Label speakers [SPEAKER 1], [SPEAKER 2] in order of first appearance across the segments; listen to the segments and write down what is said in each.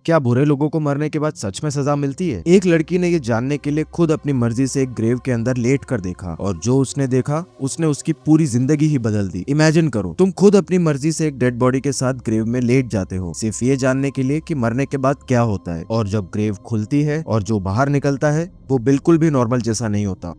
[SPEAKER 1] क्या बुरे लोगों को मरने के बाद सच में सजा मिलती है? एक लड़की ने ये जानने के लिए खुद अपनी मर्जी से एक ग्रेव के अंदर लेट कर देखा और जो उसने देखा उसने उसकी पूरी जिंदगी ही बदल दी। इमेजिन करो, तुम खुद अपनी मर्जी से एक डेड बॉडी के साथ ग्रेव में लेट जाते हो सिर्फ ये जानने के लिए कि मरने के बाद क्या होता है। और जब ग्रेव खुलती है और जो बाहर निकलता है वो बिल्कुल भी नॉर्मल जैसा नहीं होता।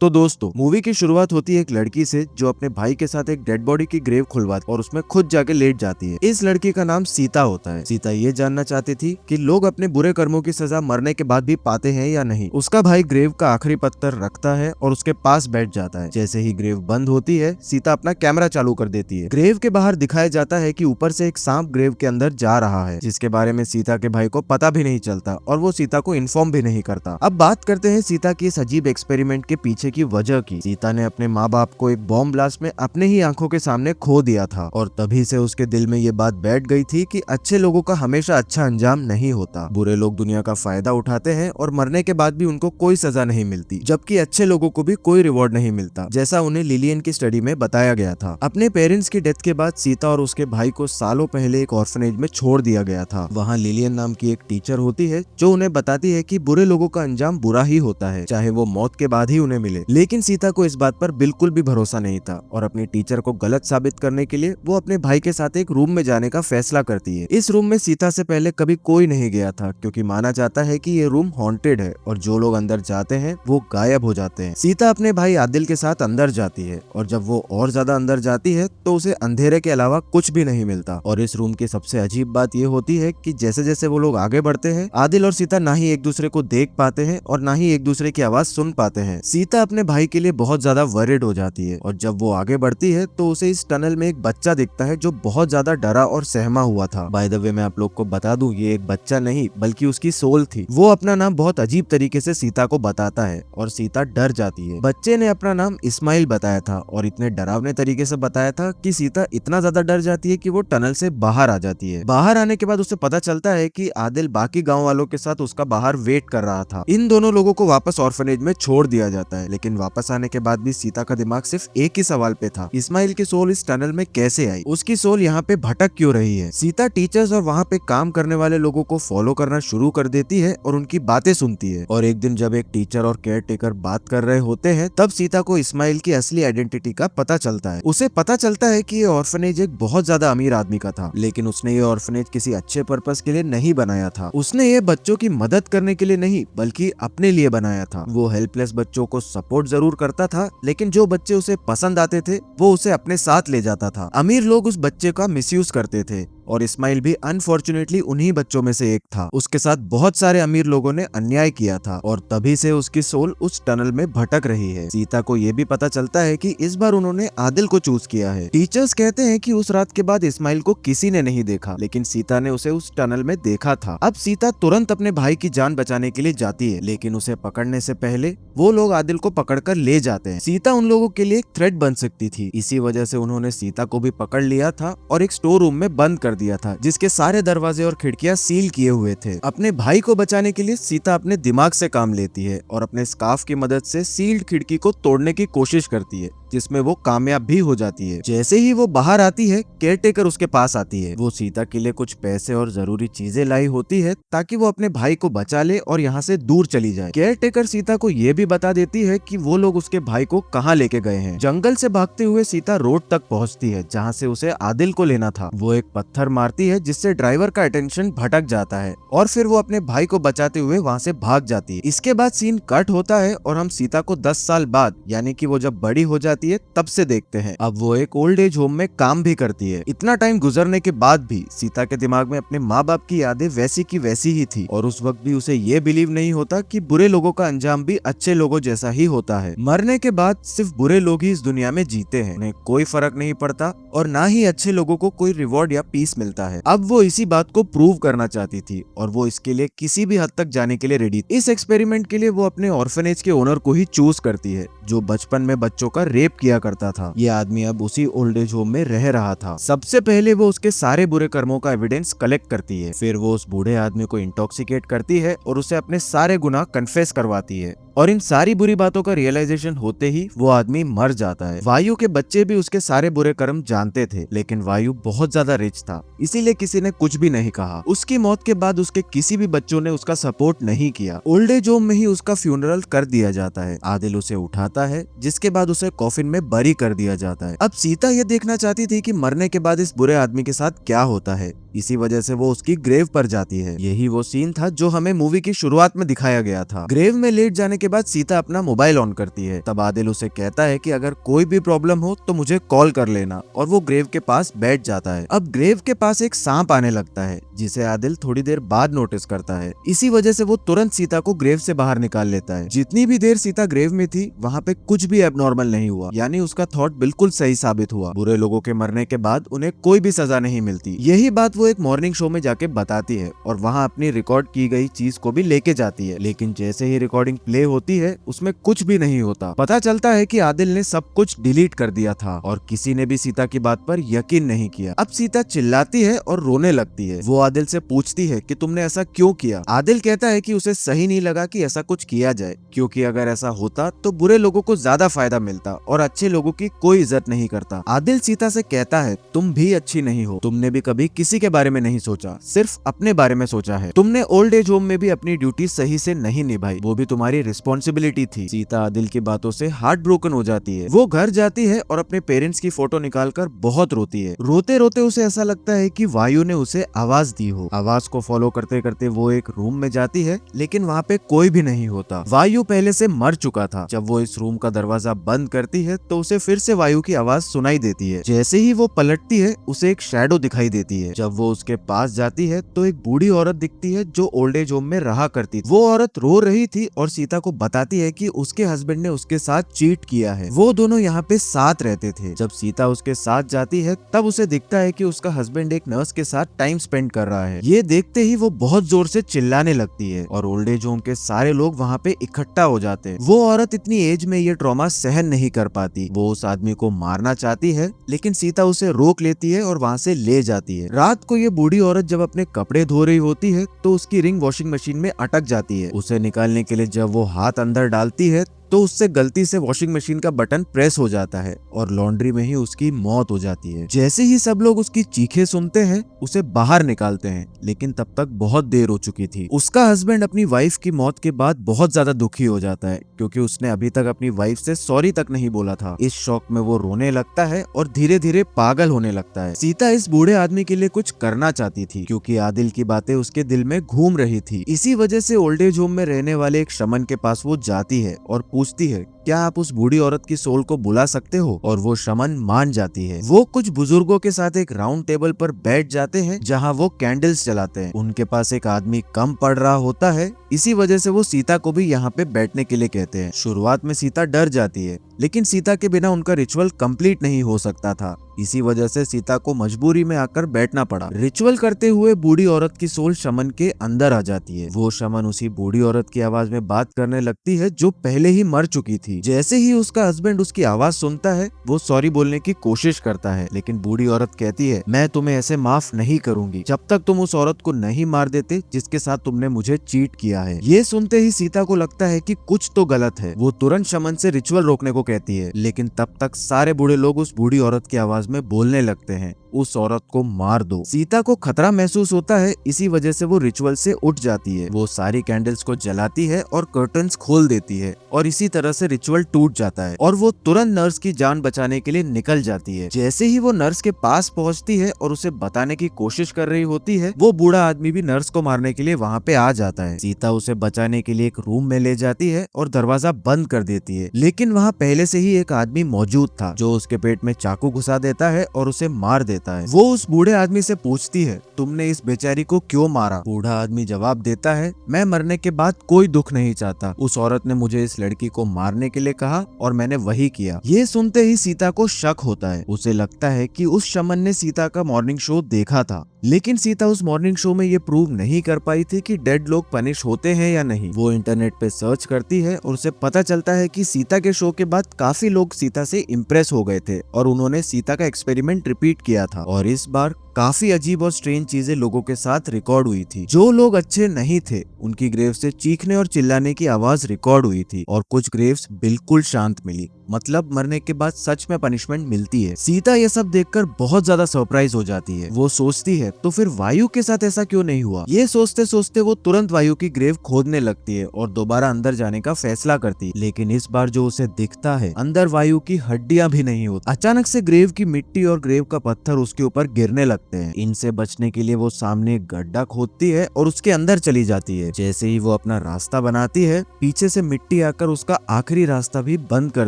[SPEAKER 1] तो दोस्तों, मूवी की शुरुआत होती है एक लड़की से जो अपने भाई के साथ एक डेड बॉडी की ग्रेव खुलवाती और उसमें खुद जाके लेट जाती है। इस लड़की का नाम सीता होता है। सीता ये जानना चाहती थी कि लोग अपने बुरे कर्मों की सजा मरने के बाद भी पाते हैं या नहीं। उसका भाई ग्रेव का आखिरी पत्थर रखता है और उसके पास बैठ जाता है। जैसे ही ग्रेव बंद होती है, सीता अपना कैमरा चालू कर देती है। ग्रेव के बाहर दिखाया जाता है कि ऊपर से एक सांप ग्रेव के अंदर जा रहा है, जिसके बारे में सीता के भाई को पता भी नहीं चलता और वो सीता को इन्फॉर्म भी नहीं करता। अब बात करते हैं सीता की इस अजीब एक्सपेरिमेंट के पीछे की वजह की। सीता ने अपने माँ बाप को एक बॉम्ब ब्लास्ट में अपने ही आंखों के सामने खो दिया था और तभी से उसके दिल में ये बात बैठ गई थी कि अच्छे लोगों का हमेशा अच्छा अंजाम नहीं होता। बुरे लोग दुनिया का फायदा उठाते हैं और मरने के बाद भी उनको कोई सजा नहीं मिलती, जबकि अच्छे लोगों को भी कोई रिवॉर्ड नहीं मिलता, जैसा उन्हें लिलियन की स्टडी में बताया गया था। अपने पेरेंट्स की डेथ के बाद सीता और उसके भाई को सालों पहले एक ऑर्फनेज में छोड़ दिया गया था। वहाँ लिलियन नाम की एक टीचर होती है जो उन्हें बताती है कि बुरे लोगों का अंजाम बुरा ही होता है, चाहे वो मौत के बाद ही उन्हें मिले। लेकिन सीता को इस बात पर बिल्कुल भी भरोसा नहीं था और अपनी टीचर को गलत साबित करने के लिए वो अपने भाई के साथ एक रूम में जाने का फैसला करती है। इस रूम में सीता से पहले कभी कोई नहीं गया था, क्योंकि माना जाता है कि ये रूम हॉन्टेड है और जो लोग अंदर जाते हैं वो गायब हो जाते हैं। सीता अपने भाई आदिल के साथ अंदर जाती है और जब वो और ज्यादा अंदर जाती है तो उसे अंधेरे के अलावा कुछ भी नहीं मिलता। और इस रूम की सबसे अजीब बात ये होती है कि जैसे जैसे वो लोग आगे बढ़ते हैं, आदिल और सीता ना ही एक दूसरे को देख पाते हैं और ना ही एक दूसरे की आवाज सुन पाते हैं। सीता अपने भाई के लिए बहुत ज्यादा वरिड हो जाती है और जब वो आगे बढ़ती है तो उसे इस टनल में एक बच्चा दिखता है जो बहुत ज्यादा डरा और सहमा हुआ था। बाय द वे, मैं आप लोग को बता दूं, ये एक बच्चा नहीं बल्कि उसकी सोल थी। वो अपना नाम बहुत अजीब तरीके से सीता को बताता है और सीता डर जाती है। बच्चे ने अपना नाम इस्माइल बताया था और इतने डरावने तरीके से बताया था कि सीता इतना ज्यादा डर जाती है कि वो टनल से बाहर आ जाती है। बाहर आने के बाद उसे पता चलता है कि आदिल बाकी गाँव वालों के साथ उसका बाहर वेट कर रहा था। इन दोनों लोगों को वापस ऑर्फनेज में छोड़ दिया जाता है, लेकिन वापस आने के बाद भी सीता का दिमाग सिर्फ एक ही सवाल पे था, इस्माइल की सोल इस टनल में कैसे आई, उसकी सोल यहाँ पे भटक क्यों रही है। सीता टीचर्स और वहाँ पे काम करने वाले लोगों को फॉलो करना शुरू कर देती है और उनकी बातें सुनती है। और एक दिन जब एक टीचर और केयर टेकर बात कर रहे होते हैं, तब सीता को इस्माइल की असली आइडेंटिटी का पता चलता है। उसे पता चलता है कि ये ऑर्फनेज एक बहुत ज्यादा अमीर आदमी का था, लेकिन उसने ये ऑर्फनेज किसी अच्छे पर्पस के लिए नहीं बनाया था। उसने ये बच्चों की मदद करने के लिए नहीं बल्कि अपने लिए बनाया था। वो हेल्पलेस बच्चों को सपोर्ट जरूर करता था, लेकिन जो बच्चे उसे पसंद आते थे वो उसे अपने साथ ले जाता था। अमीर लोग उस बच्चे का मिसयूज करते थे और इस्माइल भी अनफॉर्चुनेटली उन्हीं बच्चों में से एक था। उसके साथ बहुत सारे अमीर लोगों ने अन्याय किया था और तभी से उसकी सोल उस टनल में भटक रही है। सीता को ये भी पता चलता है कि इस बार उन्होंने आदिल को चूज किया है। टीचर्स कहते हैं कि उस रात के बाद इस्माइल को किसी ने नहीं देखा, लेकिन सीता ने उसे उस टनल में देखा था। अब सीता तुरंत अपने भाई की जान बचाने के लिए जाती है, लेकिन उसे पकड़ने से पहले वो लोग आदिल को पकड़कर ले जाते हैं। सीता उन लोगों के लिए एक थ्रेट बन सकती थी, इसी वजह से उन्होंने सीता को भी पकड़ लिया था और एक स्टोर रूम में बंद कर दिया था, जिसके सारे दरवाजे और खिड़कियां सील किए हुए थे। अपने भाई को बचाने के लिए सीता अपने दिमाग से काम लेती है और अपने स्कार्फ की मदद से सील्ड खिड़की को तोड़ने की कोशिश करती है, जिसमें वो कामयाब भी हो जाती है। जैसे ही वो बाहर आती है, केयरटेकर उसके पास आती है। वो सीता के लिए कुछ पैसे और जरूरी चीजें लाई होती है ताकि वो अपने भाई को बचा ले और यहाँ से दूर चली जाए। केयरटेकर सीता को ये भी बता देती है कि वो लोग उसके भाई को कहाँ लेके गए हैं। जंगल से भागते हुए सीता रोड तक पहुँचती है जहाँ से उसे आदिल को लेना था। वो एक पत्थर मारती है जिससे ड्राइवर का अटेंशन भटक जाता है और फिर वो अपने भाई को बचाते हुए वहाँ से भाग जाती है। इसके बाद सीन कट होता है और हम सीता को 10 साल बाद, यानी कि वो जब बड़ी हो जाती है, तब से देखते हैं। अब वो एक ओल्ड एज होम में काम भी करती है। इतना टाइम गुजरने के बाद भी सीता के दिमाग में अपने माँ बाप की यादें वैसी की वैसी ही थी और उस वक्त भी उसे ये बिलीव नहीं होता कि बुरे लोगों का अंजाम भी अच्छे लोगों जैसा ही होता है। मरने के बाद सिर्फ बुरे लोग ही इस दुनिया में जीते हैं, उन्हें कोई फर्क नहीं पड़ता और ना ही अच्छे लोगों को कोई रिवॉर्ड या पीस मिलता है। अब वो इसी बात को प्रूव करना चाहती थी और वो इसके लिए किसी भी हद तक जाने के लिए रेडी। इस एक्सपेरिमेंट के लिए वो अपने ऑर्फनेज के ओनर को ही चूज करती है, जो बचपन में बच्चों का रेप किया करता था। ये आदमी अब उसी ओल्ड एज होम में रह रहा था। सबसे पहले वो उसके सारे बुरे कर्मों का एविडेंस कलेक्ट करती है, फिर वो उस बूढ़े आदमी को इंटॉक्सिकेट करती है और उसे अपने सारे गुनाह कन्फेस करवाती है। और इन सारी बुरी बातों का रियलाइजेशन होते ही वो आदमी मर जाता है। वायु के बच्चे भी उसके सारे बुरे कर्म जानते थे, लेकिन वायु बहुत ज्यादा रिच था, इसीलिए किसी ने कुछ भी नहीं कहा। उसकी मौत के बाद उसके किसी भी बच्चों ने उसका सपोर्ट नहीं किया। ओल्ड एज होम में ही उसका फ्यूनरल कर दिया जाता है। आदिल उसे उठाता है, जिसके बाद उसे कॉफिन में बरी कर दिया जाता है। अब सीता ये देखना चाहती थी कि मरने के बाद इस बुरे आदमी के साथ क्या होता है, इसी वजह से वो उसकी ग्रेव पर जाती है। यही वो सीन था जो हमें मूवी की शुरुआत में दिखाया गया था। ग्रेव में लेट जाने के बाद सीता अपना मोबाइल ऑन करती है। तब आदिल उसे कहता है कि अगर कोई भी प्रॉब्लम हो तो मुझे कॉल कर लेना, और वो ग्रेव के पास बैठ जाता है। अब ग्रेव के पास एक सांप आने लगता है, जिसे आदिल थोड़ी देर बाद नोटिस करता है। इसी वजह से वो तुरंत सीता को ग्रेव से बाहर निकाल लेता है। जितनी भी देर सीता ग्रेव में थी, वहाँ पे कुछ भी एबनॉर्मल नहीं हुआ, यानी उसका थॉट बिल्कुल सही साबित हुआ। बुरे लोगों के मरने के बाद उन्हें कोई भी सजा नहीं मिलती। यही बात वो एक मॉर्निंग शो में जाके बताती है और वहाँ अपनी रिकॉर्ड की गई चीज को भी लेके जाती है। लेकिन जैसे ही रिकॉर्डिंग प्ले होती है, उसमें कुछ भी नहीं होता। पता चलता है कि आदिल ने सब कुछ डिलीट कर दिया था और किसी ने भी सीता की बात पर यकीन नहीं किया। अब सीता चिल्लाती है और रोने लगती है। वो आदिल से पूछती है कि तुमने ऐसा क्यों किया। आदिल कहता है कि उसे सही नहीं लगा कि ऐसा कुछ किया जाए, क्योंकि अगर ऐसा होता तो बुरे लोगों को ज्यादा फायदा मिलता और अच्छे लोगों की कोई इज्जत नहीं करता। आदिल सीता से कहता है, तुम भी अच्छी नहीं हो, तुमने भी कभी किसी के बारे में नहीं सोचा, सिर्फ अपने बारे में सोचा है। तुमने ओल्ड एज होम में भी अपनी ड्यूटी सही से नहीं निभाई, वो भी तुम्हारी रिस्पॉन्सिबिलिटी थी। सीता आदिल की बातों से हार्ट ब्रोकन हो जाती है। वो घर जाती है और अपने पेरेंट्स की फोटो निकालकर बहुत रोती है। रोते रोते उसे ऐसा लगता है कि वायु ने उसे आवाज दी हो। आवाज को फॉलो करते करते वो एक रूम में जाती है, लेकिन वहाँ पे कोई भी नहीं होता। वायु पहले से मर चुका था। जब वो इस रूम का दरवाजा बंद करती है तो उसे फिर से वायु की आवाज सुनाई देती है। जैसे ही वो पलटती है, उसे एक शैडो दिखाई देती है। जब वो उसके पास जाती है तो एक बूढ़ी औरत दिखती है जो ओल्ड एज होम में रहा करती थी। वो औरत रो रही थी और सीता को बताती है कि उसके हस्बैंड ने उसके साथ चीट किया है। वो दोनों यहाँ पे साथ रहते थे। जब सीता उसके साथ जाती है, तब उसे दिखता है कि उसका हस्बैंड एक नर्स के साथ टाइम स्पेंड कर रहा है। ये देखते ही वो बहुत जोर से चिल्लाने लगती है और ओल्ड एज होम के सारे लोग वहाँ पे इकट्ठा हो जाते हैं। वो औरत इतनी एज में ये ट्रॉमा सहन नहीं कर पाती। वो उस आदमी को मारना चाहती है, लेकिन सीता उसे रोक लेती है और वहाँ से ले जाती है। रात को ये बूढ़ी औरत जब अपने कपड़े धो रही होती है तो उसकी रिंग वॉशिंग मशीन में अटक जाती है। उसे निकालने के लिए जब वो हाथ अंदर डालती है तो उससे गलती से वॉशिंग मशीन का बटन प्रेस हो जाता है और लॉन्ड्री में ही उसकी मौत हो जाती है। जैसे ही सब लोग उसकी चीखें सुनते हैं, उसे बाहर निकालते हैं, लेकिन तब तक बहुत देर हो चुकी थी। उसका हस्बैंड अपनी वाइफ की मौत के बाद बहुत ज्यादा दुखी हो जाता है, क्योंकि उसने अभी तक अपनी वाइफ से सॉरी तक नहीं बोला था। इस शौक में वो रोने लगता है और धीरे धीरे पागल होने लगता है। सीता इस बूढ़े आदमी के लिए कुछ करना चाहती थी, क्योंकि आदिल की बातें उसके दिल में घूम रही थी। इसी वजह से ओल्ड एज होम में रहने वाले एक शमन के पास वो जाती है और पूछती है, क्या आप उस बूढ़ी औरत की सोल को बुला सकते हो? और वो शमन मान जाती है। वो कुछ बुजुर्गों के साथ एक राउंड टेबल पर बैठ जाते हैं, जहां वो कैंडल्स जलाते हैं। उनके पास एक आदमी कम पड़ रहा होता है, इसी वजह से वो सीता को भी यहाँ पे बैठने के लिए कहते हैं। शुरुआत में सीता डर जाती है, लेकिन सीता के बिना उनका रिचुअल कंप्लीट नहीं हो सकता था। इसी वजह से सीता को मजबूरी में आकर बैठना पड़ा। रिचुअल करते हुए बूढ़ी औरत की सोल शमन के अंदर आ जाती है। वो शमन उसी बूढ़ी औरत की आवाज में बात करने लगती है, जो पहले ही मर चुकी थी। जैसे ही उसका हस्बैंड उसकी आवाज सुनता है, वो सॉरी बोलने की कोशिश करता है, लेकिन बूढ़ी औरत कहती है, मैं तुम्हें ऐसे माफ नहीं करूंगी जब तक तुम उस औरत को नहीं मार देते जिसके साथ तुमने मुझे चीट किया है। ये सुनते ही सीता को लगता है कि कुछ तो गलत है। वो तुरंत शमन से रिचुअल रोकने को कहती है, लेकिन तब तक सारे बूढ़े लोग उस बूढ़ी औरत की आवाज में बोलने लगते हैं, उस औरत को मार दो। सीता को खतरा महसूस होता है, इसी वजह से वो रिचुअल से उठ जाती है। वो सारी कैंडल्स को जलाती है और कर्टन्स खोल देती है, और इसी तरह से रिचुअल टूट जाता है और वो तुरंत नर्स की जान बचाने के लिए निकल जाती है। जैसे ही वो नर्स के पास पहुंचती है और उसे बताने की कोशिश कर रही होती है, वो बूढ़ा आदमी भी नर्स को मारने के लिए वहाँ पे आ जाता है। सीता उसे बचाने के लिए एक रूम में ले जाती है और दरवाजा बंद कर देती है, लेकिन वहाँ पहले से ही एक आदमी मौजूद था, जो उसके पेट में चाकू घुसा देता है और उसे मार देता है। वो उस बूढ़े आदमी से पूछती है, तुमने इस बेचारी को क्यों मारा? बूढ़ा आदमी जवाब देता है, मैं मरने के बाद कोई दुख नहीं चाहता। उस औरत ने मुझे इस लड़की को मारने के लिए कहा और मैंने वही किया। ये सुनते ही सीता को शक होता है। उसे लगता है कि उस शमन ने सीता का मॉर्निंग शो देखा था लेकिन सीता उस मॉर्निंग शो में ये प्रूव नहीं कर पाई थी कि डेड लोग पनिश होते हैं या नहीं। वो इंटरनेट पे सर्च करती है और उसे पता चलता है कि सीता के शो के बाद काफी लोग सीता से इम्प्रेस हो गए थे और उन्होंने सीता का एक्सपेरिमेंट रिपीट किया था और इस बार काफी अजीब और स्ट्रेंज चीजें लोगों के साथ रिकॉर्ड हुई थी। जो लोग अच्छे नहीं थे उनकी ग्रेव से चीखने और चिल्लाने की आवाज रिकॉर्ड हुई थी और कुछ ग्रेव्स बिल्कुल शांत मिली, मतलब मरने के बाद सच में पनिशमेंट मिलती है। सीता ये सब देखकर बहुत ज्यादा सरप्राइज हो जाती है। वो सोचती है तो फिर वायु के साथ ऐसा क्यों नहीं हुआ। ये सोचते सोचते वो तुरंत वायु की ग्रेव खोदने लगती है और दोबारा अंदर जाने का फैसला करती है, लेकिन इस बार जो उसे दिखता है अंदर वायु की हड्डियां भी नहीं होती। अचानक से ग्रेव की मिट्टी और ग्रेव का पत्थर उसके ऊपर गिरने लगते हैं। इनसे बचने के लिए वो सामने एक गड्ढा खोदती है और उसके अंदर चली जाती है। जैसे ही वो अपना रास्ता बनाती है पीछे से मिट्टी आकर उसका आखिरी रास्ता भी बंद कर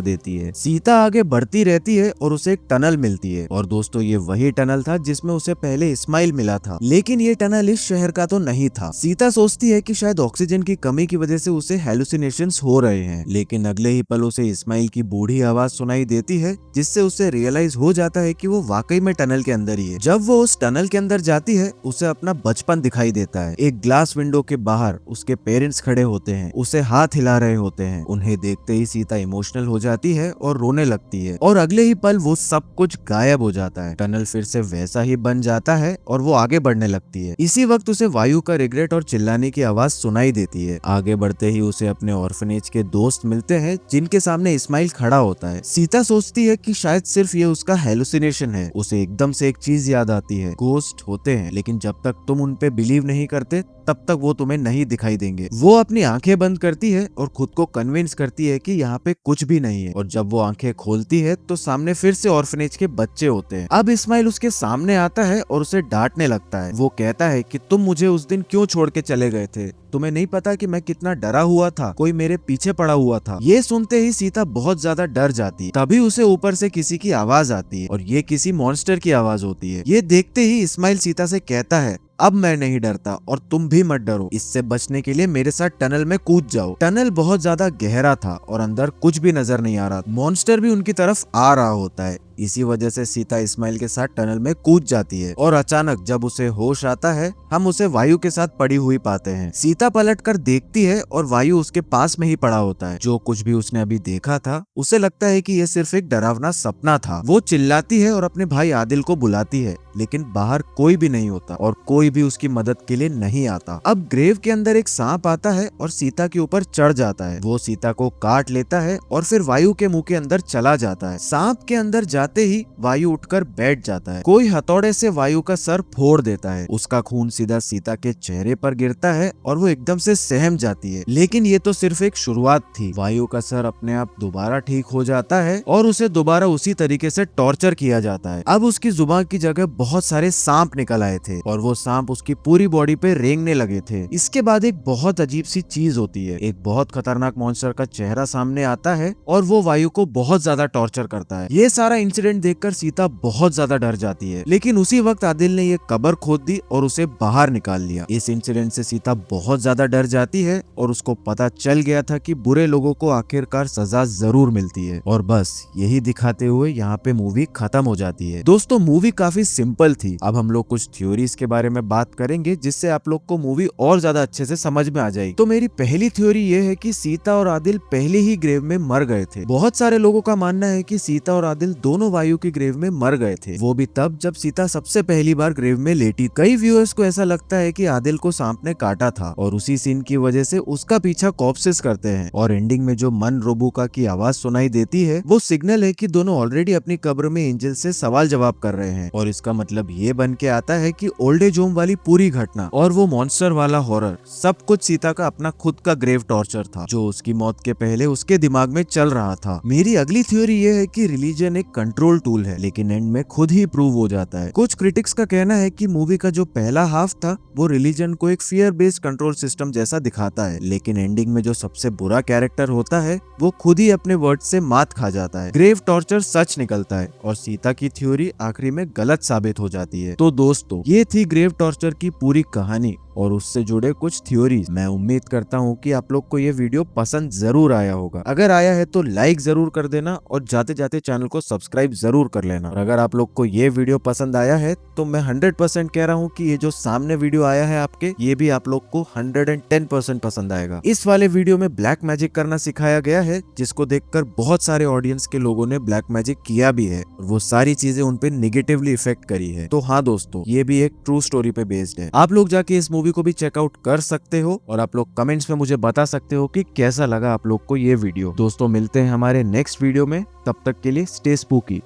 [SPEAKER 1] देती है। सीता आगे बढ़ती रहती है और उसे एक टनल मिलती है और दोस्तों ये वही टनल था जिसमें उसे पहले इस्माइल मिला था, लेकिन ये टनल इस शहर का तो नहीं था। सीता सोचती है कि शायद ऑक्सीजन की कमी की वजह से उसे हेलुसिनेशंस हो रहे हैं, लेकिन अगले ही पल उसे इस्माइल की बूढ़ी आवाज सुनाई देती है जिससे उसे रियलाइज हो जाता है कि वो वाकई में टनल के अंदर ही है। जब वो उस टनल के अंदर जाती है उसे अपना बचपन दिखाई देता है। एक ग्लास विंडो के बाहर उसके पेरेंट्स खड़े होते हैं, उसे हाथ हिला रहे होते हैं। उन्हें देखते ही सीता इमोशनल हो जाती है और रोने लगती है और अगले ही पल वो सब कुछ गायब हो जाता है। टनल फिर से वैसा ही बन जाता है और वो आगे बढ़ने लगती है। इसी वक्त उसे वायु का रिग्रेट और चिल्लाने की आवाज सुनाई देती है। आगे बढ़ते ही उसे अपने ऑर्फनेज के दोस्त मिलते हैं जिनके सामने इस्माइल खड़ा होता है। सीता सोचती है कि शायद सिर्फ ये उसका हेलुसिनेशन है। उसे एकदम से एक चीज याद आती है, घोस्ट होते हैं लेकिन जब तक तुम उन पे बिलीव नहीं करते तब तक वो तुम्हें नहीं दिखाई देंगे। वो अपनी आंखें बंद करती है और खुद को कन्विंस करती है कि यहाँ पे कुछ भी नहीं है और जब वो आंखें खोलती है तो सामने फिर से ऑर्फनेज के बच्चे होते हैं। अब इस्माइल उसके सामने आता है और उसे डांटने लगता है। वो कहता है कि तुम मुझे उस दिन क्यों छोड़ के चले गए थे, तुम्हें नहीं पता कि मैं कितना डरा हुआ था, कोई मेरे पीछे पड़ा हुआ था। ये सुनते ही सीता बहुत ज्यादा डर जाती है। तभी उसे ऊपर से किसी की आवाज आती है और ये किसी मॉन्स्टर की आवाज होती है। ये देखते ही इस्माइल सीता से कहता है अब मैं नहीं डरता और तुम भी मत डरो, इससे बचने के लिए मेरे साथ टनल में कूद जाओ। टनल बहुत ज्यादा गहरा था और अंदर कुछ भी नजर नहीं आ रहा, मॉन्स्टर भी उनकी तरफ आ रहा होता है। इसी वजह से सीता इस्माइल के साथ टनल में कूद जाती है और अचानक जब उसे होश आता है हम उसे वायु के साथ पड़ी हुई पाते हैं। सीता पलटकर देखती है और वायु उसके पास में ही पड़ा होता है। जो कुछ भी उसने अभी देखा था उसे लगता है कि यह सिर्फ एक डरावना सपना था। वो चिल्लाती है और अपने भाई आदिल को बुलाती है, लेकिन बाहर कोई भी नहीं होता और कोई भी उसकी मदद के लिए नहीं आता। अब ग्रेव के अंदर एक सांप आता है और सीता के ऊपर चढ़ जाता है। वो सीता को काट लेता है और फिर वायु के मुंह के अंदर चला जाता है। सांप के अंदर जाते ही वायु उठकर बैठ जाता है। कोई हथौड़े से वायु का सर फोड़ देता है। उसका खून सीधा सीता के चेहरे पर गिरता है और वो एकदम से सहम जाती है। लेकिन ये तो सिर्फ एक शुरुआत थी। वायु का सर अपने आप दोबारा ठीक हो जाता है और उसे दोबारा उसी तरीके से टॉर्चर किया जाता है। अब उसकी जुबान की जगह बहुत सारे सांप निकल आए थे और वो सांप उसकी पूरी बॉडी पे रेंगने लगे थे। इसके बाद एक बहुत अजीब सी चीज होती है। एक बहुत खतरनाक मॉन्स्टर का चेहरा सामने आता है और वो वायु को बहुत ज्यादा टॉर्चर करता है। ये सारा इंसिडेंट देखकर सीता बहुत ज्यादा डर जाती है, लेकिन उसी वक्त आदिल ने ये कब्र खोद दी और उसे बाहर निकाल लिया। इस इंसिडेंट से सीता बहुत ज्यादा डर जाती है और उसको पता चल गया था कि बुरे लोगों को आखिरकार सजा जरूर मिलती है। और बस यही दिखाते हुए यहाँ पे मूवी खत्म हो जाती है। दोस्तों मूवी काफी सिंपल थी। अब हम लोग कुछ थ्योरीज के बारे में बात करेंगे जिससे आप लोग को मूवी और ज्यादा अच्छे से समझ में आ जाएगी। तो मेरी पहली थ्योरी ये है कि सीता और आदिल पहले ही ग्रेव में मर गए थे। बहुत सारे लोगों का मानना है कि सीता और आदिल दोनों वायु की ग्रेव में मर गए थे, वो भी तब जब सीता सबसे पहली बार ग्रेव में लेटी। कई व्यूअर्स को ऐसा लगता है कि आदिल को सांप ने काटा था और उसी सीन की वजह से उसका पीछा कॉर्प्सेस करते हैं और एंडिंग में जो मन रोबुका की आवाज सुनाई देती है वो सिग्नल है कि दोनों ऑलरेडी अपनी कब्र में एंजल से सवाल जवाब कर रहे हैं। और इसका मतलब ये बन के आता है कि ओल्ड एज होम वाली पूरी घटना और वो मॉन्स्टर वाला हॉरर सब कुछ सीता का अपना खुद का ग्रेव टॉर्चर था जो उसकी मौत के पहले उसके दिमाग में चल रहा था। मेरी अगली थ्योरी ये है कि रिलीजन एक कंट्रोल टूल है, लेकिन एंड में खुद ही प्रूव हो जाता है। कुछ क्रिटिक्स का कहना है कि मूवी का जो पहला हाफ था वो रिलीजन को एक फियर बेस्ड कंट्रोल सिस्टम जैसा दिखाता है, लेकिन एंडिंग में जो सबसे बुरा कैरेक्टर होता है वो खुद ही अपने वर्ड से मात खा जाता है। ग्रेव टॉर्चर सच निकलता है और सीता की थ्योरी आखिरी में गलत साबित हो जाती है। तो दोस्तों ये थी ग्रेव टॉर्चर की पूरी कहानी और उससे जुड़े कुछ थ्योरीज। मैं उम्मीद करता हूँ कि आप लोग को ये वीडियो पसंद जरूर आया होगा। अगर आया है तो लाइक जरूर कर देना और जाते जाते चैनल को सब्सक्राइब जरूर कर लेना। और अगर आप लोग को ये वीडियो पसंद आया है तो मैं 100% कह रहा हूँ कि ये जो सामने वीडियो आया है आपके, ये भी आप लोग को 110% पसंद आएगा। इस वाले वीडियो में ब्लैक मैजिक करना सिखाया गया है, जिसको देखकर बहुत सारे ऑडियंस के लोगों ने ब्लैक मैजिक किया भी है और वो सारी चीजें उन पे निगेटिवली इफेक्ट करी है। तो हाँ दोस्तों, ये भी एक ट्रू स्टोरी पे बेस्ड है। आप लोग जाके इस मूवी को भी चेकआउट कर सकते हो और आप लोग कमेंट्स में मुझे बता सकते हो कि कैसा लगा आप लोग को ये वीडियो। दोस्तों मिलते हैं हमारे नेक्स्ट वीडियो में, तब तक के लिए स्टे स्पूकी।